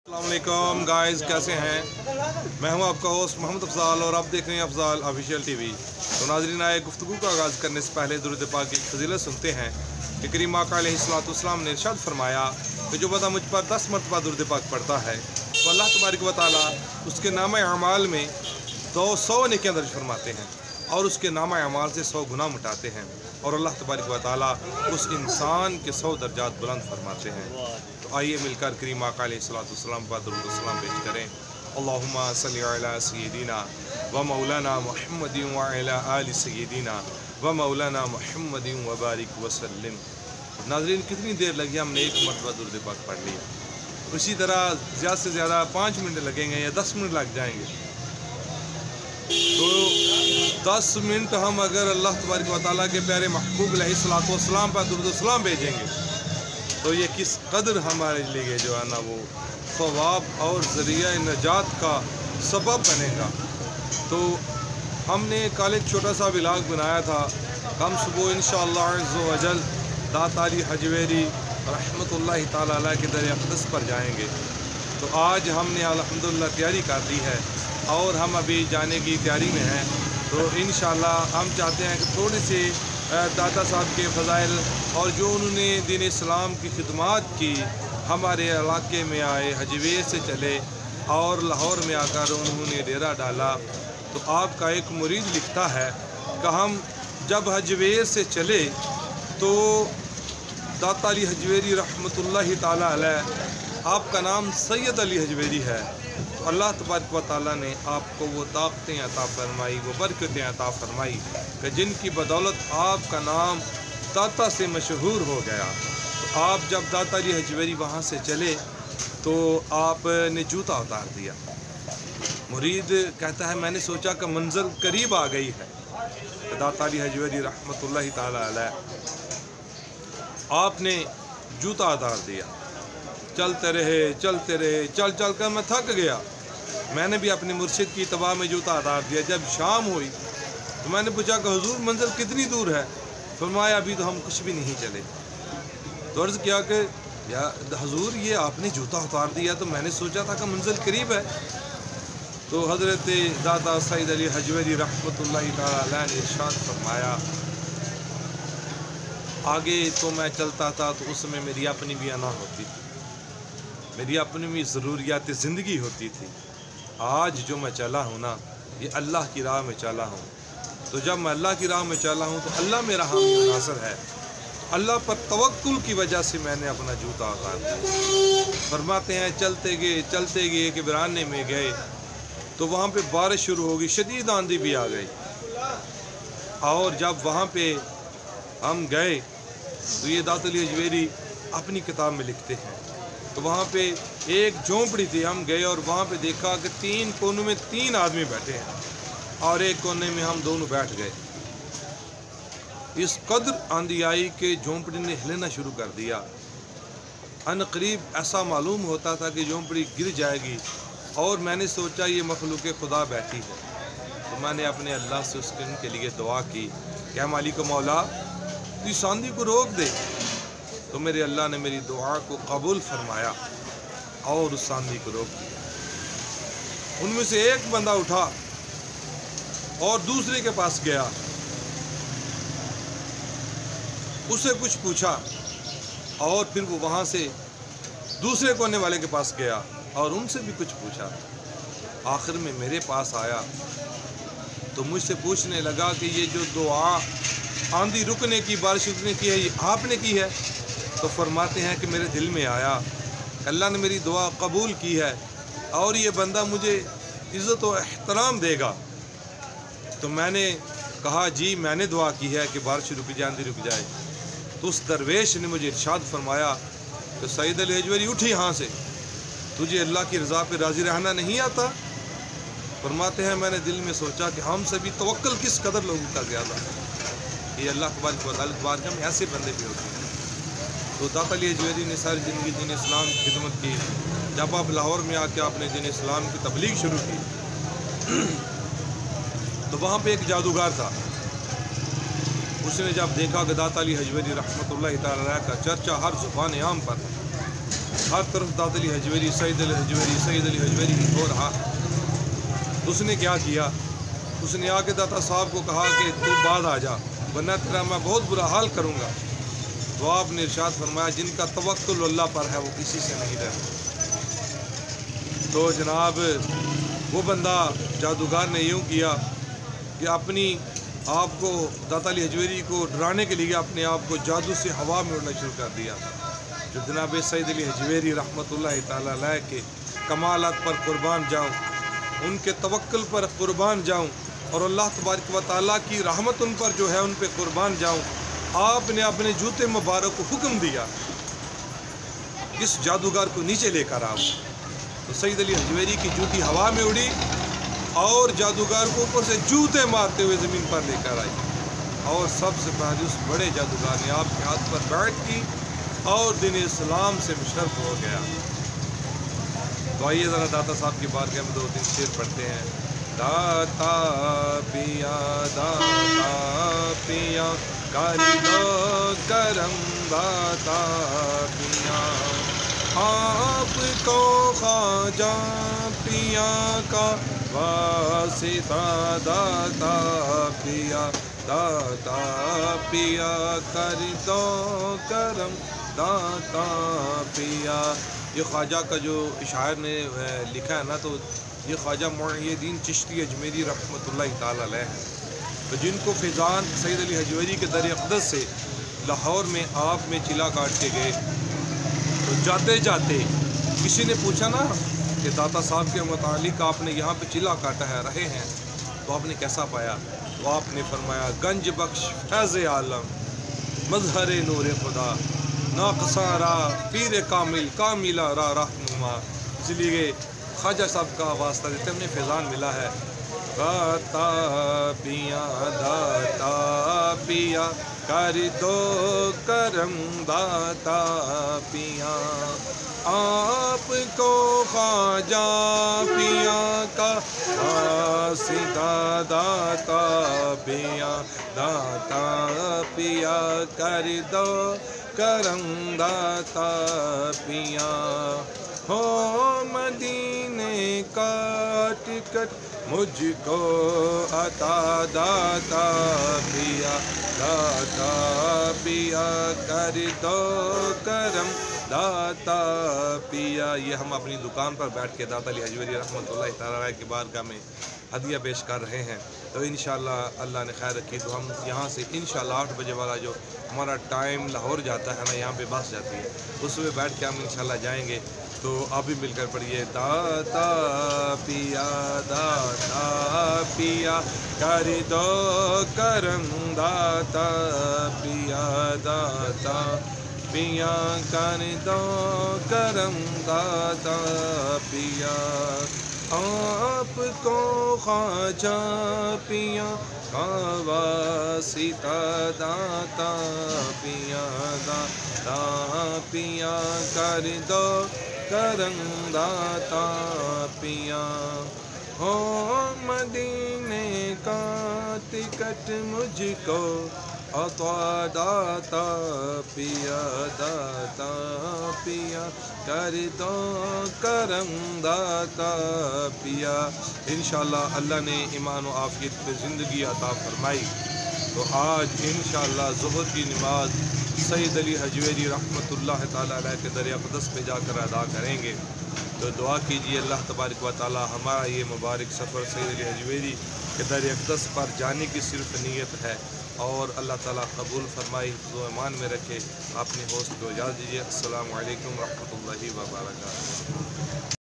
अस्सलामुअलैकुम गाइस, कैसे हैं। मैं हूं आपका होस्ट मोहम्मद अफजाल और आप देख रहे हैं अफजाल ऑफिशियल टीवी। तो नाज़रीन, आए गुफ्तगू का आगाज़ करने से पहले दुरूद पाक की फजीलत सुनते हैं कि करीम आका अलैहिस्सलाम ने इरशाद फरमाया कि जो बंदा मुझ पर 10 मरतबा दुरूद पाक पढ़ता है तो अल्लाह तबारक व तआला उसके नामा अमाल में 200 नेकियां दर्ज फरमाते हैं और उसके नामा अमाल से 100 गुनाह मिटाते हैं और अल्लाह तबारक व तआला उस इंसान के 100 दर्जात बुलंद फरमाते हैं। तो आइए मिलकर करीम आका अलैहिस्सलाम पर दुरूद सलाम पेश करें। अल्लाहुम्मा सल्ली अला सय्यिदिना व मौलाना मुहम्मदिन व अला आलि सय्यिदिना व मौलाना मुहम्मदिन व बारिक वसल्लम। नाज़रीन, कितनी देर लगी, हमने एक मरतबा दुरूद पाक पढ़ लिया। उसी तरह ज़्यादा से ज़्यादा 5 मिनट लगेंगे या 10 मिनट लग जाएंगे। तो 10 मिनट हम अगर अल्लाह तबारक व तआला के प्यारे महबूब अलैहिस्सलाम पर दुरूद सलाम भेजेंगे तो ये किस कदर हमारे लिए जो है ना वो सवाब और ज़रिया नजात का सबब बनेगा। तो हमने कल एक छोटा सा व्लॉग बनाया था। हम सुबह इंशाअल्लाह अज़्ज़ व जल दातारी हजवेरी रहमतुल्लाहि ताला अलैह के दर अक़दस पर जाएंगे। तो आज हमने अल्हम्दुलिल्लाह तैयारी कर दी है और हम अभी जाने की तैयारी में हैं। तो इंशाअल्लाह हम चाहते हैं कि थोड़ी सी दादा साहब के फ़ज़ाइल और जो उन्होंने दीन इस्लाम की खिदमत की, हमारे इलाके में आए, हजवेर से चले और लाहौर में आकर उन्होंने डेरा डाला। तो आपका एक मुरीद लिखता है कि हम जब हजवेर से चले तो दाता अली हजवेरी रहमतुल्लाहि ताला अलैह, आपका नाम सैयद अली हजवेरी है। तो अल्लाह तबारक व तआला ने आपको वो ताकतें अता फरमाई, वो बरकतें अता फरमाई कि जिनकी बदौलत आपका नाम दाता से मशहूर हो गया। तो आप जब दाता अली हजवेरी वहाँ से चले तो आपने जूता उतार दिया। मुरीद कहता है मैंने सोचा कि मंजिल करीब आ गई है। दाता अली हजवेरी रहमतुल्लाहि ताला अलैह आपने जूता उतार दिया। चलते रहे, चल चल कर मैं थक गया। मैंने भी अपने मुर्शिद की इत्तबा में जूता उतार दिया। जब शाम हुई तो मैंने पूछा कि हुजूर मंजिल कितनी दूर है। फरमाया अभी तो हम कुछ भी नहीं चले। तो अर्ज़ किया कि या हुजूर ये आपने जूता उतार दिया तो मैंने सोचा था कि मंजिल करीब है। तो हज़रत दादा सैयद अली हजवेरी रहमतुल्लाहि ताला अलैह ने इरशाद फरमाया, आगे तो मैं चलता था तो उसमें मेरी अपनी भी अना होती थी, मेरी अपनी भी ज़रूरियात ज़िंदगी होती थी। आज जो मैं चला हूँ ना, ये अल्लाह की राह में चला हूँ। तो जब मैं अल्लाह की राह में चला हूँ तो अल्लाह मेरा हामी नासर है। अल्लाह पर तवक्कुल की वजह से मैंने अपना जूता उतार दिया। फरमाते हैं चलते गए कि वीराने में गए तो वहाँ पे बारिश शुरू हो गई, शदीद आंधी भी आ गई। और जब वहाँ पे हम गए तो ये दाता अली हजवेरी अपनी किताब में लिखते हैं। तो वहाँ पे एक झोंपड़ी थी, हम गए और वहाँ पे देखा कि 3 कोनों में 3 आदमी बैठे हैं और एक कोने में हम दोनों बैठ गए। इस कदर आंधी आई कि झोंपड़ी ने हिलना शुरू कर दिया। अनकरीब ऐसा मालूम होता था कि झोंपड़ी गिर जाएगी और मैंने सोचा ये मखलूक खुदा बैठी है। तो मैंने अपने अल्लाह से उनके लिए दुआ की, क्या मालिक मौला तू इस आंधी को रोक दे। तो मेरे अल्लाह ने मेरी दुआ को कबूल फरमाया और उस आंधी को रोक दिया। उनमें से एक बंदा उठा और दूसरे के पास गया, उससे कुछ पूछा और फिर वो वहाँ से दूसरे कोने वाले के पास गया और उनसे भी कुछ पूछा। आखिर में मेरे पास आया तो मुझसे पूछने लगा कि ये जो दुआ आंधी रुकने की, बारिश रुकने की है, ये आपने की है। तो फरमाते हैं कि मेरे दिल में आया, अल्लाह ने मेरी दुआ कबूल की है और ये बंदा मुझे इज़्ज़त और एहतराम देगा। तो मैंने कहा जी मैंने दुआ की है कि बारिश रुक जाए, आंधी रुक जाए। तो उस दरवेश ने मुझे इरशाद फरमाया कि सैयद अली हजवेरी उठ यहाँ से, तुझे अल्लाह की रज़ा पे राज़ी रहना नहीं आता। फरमाते हैं मैंने दिल में सोचा कि हम सभी तवक्कुल किस कदर लोगों का ज़्यादा है, ये अल्लाह तबारक व तआला में ऐसे बंदे भी होते हैं। तो दाता अली हजवेरी ने सारी ज़िंदगी दीन इस्लाम की खिदमत की। जब आप लाहौर में आके आपने दीन इस्लाम की तबलीग शुरू की तो वहाँ पे एक जादूगर था। उसने जब देखा कि दाता अली हजवेरी रहमतुल्लाहि ताला अलैह का चर्चा हर ज़ुबान आम पर हर तरफ दाता अली हजवेरी, सईद अली हजवेरी, सईद अली हजवेरी हो रहा। उसने क्या किया, उसने आके दाता साहब को कहा कि तू बाद आ जा, वरना तेरा मैं बहुत बुरा हाल करूँगा। तो आपने इरशाद फरमाया जिनका तवक्कुल अल्लाह पर है वो किसी से नहीं डरते। तो जनाब वो बंदा जादूगर ने यूँ किया कि अपनी आप को दाता अली हजवेरी को डराने के लिए अपने आप को जादू से हवा में उड़ना शुरू कर दिया। जो जनाब सईद अली हजवेरी रहमतुल्लाह ताला अलैह के कमालात पर कुर्बान जाऊँ, उनके तवक्कुल पर कुर्बान जाऊँ और अल्लाह तबारक व तआला की रहमत उन पर जो है उन पर कुर्बान जाऊँ। आपने अपने जूते मुबारक को हुक्म दिया इस जादूगर को नीचे लेकर आओ। तो सईद अली हजवेरी की जूती हवा में उड़ी और जादूगर को ऊपर से जूते मारते हुए ज़मीन पर लेकर आई और सबसे पहले उस बड़े जादूगर ने आपके हाथ पर बैठ की और दीन इस्लाम से मुशर्रफ हो गया। तो आइए ज़रा दाता साहब की बात में 2-3 शेर पढ़ते हैं। दाता पिया कारी दो करम, दाता पिया आपको ख्वाजा पिया का वासिता, दाता पिया कर दो करम, दाता पिया। ये ख्वाजा का जो शायर ने लिखा है ना, तो ये ख्वाजा मुईनुद्दीन चिश्ती अजमेरी रहमतुल्लाह ताला अलैह है। तो जिनको फैज़ान सईद अली हजवेरी के दर अक़दस से लाहौर में आप में चिला काट के गए, तो जाते जाते किसी ने पूछा ना कि दाता साहब के मुतालिक आपने यहाँ पे चिला काटा है रहे हैं, तो आपने कैसा पाया? तो आपने फरमाया गंज बख्श फैज़ आलम मजहर नूर खुदा नाक़सारा पीर कामिल कामिला रा रहनुमा। इसलिए ख्वाजा साहब का वास्ता देते हमने फैज़ान मिला है। दाता पिया कर दो करम, दाता पिया आपको ख्वाजा पिया का वासिता, दाता पिया कर दो करम, दाता पिया हो मदीने का टिकट मुझको अता, दाता पिया कर दो करम, दाता पिया। ये हम अपनी दुकान पर बैठ के दाता अली हजवेरी रहमतुल्लाह ताला अलैह की बारगाह में हदिया पेश कर रहे हैं। तो इंशाअल्लाह अल्लाह ने खैर रखी तो हम यहाँ से इंशाअल्लाह 8 बजे वाला जो हमारा टाइम लाहौर जाता है ना, यहाँ पे बस जाती है, उसमें बैठ के हम इंशाअल्लाह जाएंगे। तो आप भी मिलकर पढ़िए दाता पिया कर दो करम, दाता पिया कर दो करम, दाता पिया आपको ख्वाजा पिया का वासिता, दाता पिया कर दो करम, दाता पिया हो मदीने का टिकट मुझको अता, दाता पिया कर दो करम, दाता पिया। इंशाअल्लाह अल्लाह ने ईमान व आफियत पे ज़िंदगी अता फरमाई। तो आज इंशाअल्लाह ज़ुहर की नमाज सईद अली हजवेरी रहमतुल्लाह ताला अलैह के दर अक़दस पे जाकर अदा करेंगे। तो दुआ कीजिए अल्लाह तबारक व तआला हमारा ये मुबारक सफ़र सईद अली हजवेरी के दर अक़दस पर जाने की सिर्फ नीयत है और अल्लाह ताला कबूल फरमाई, हिफ्ज़ व ईमान में रखे। अपने होस्ट को इजाज़त दीजिए। अस्सलामु अलैकुम रहमतुल्लाहि व बरकातुहू।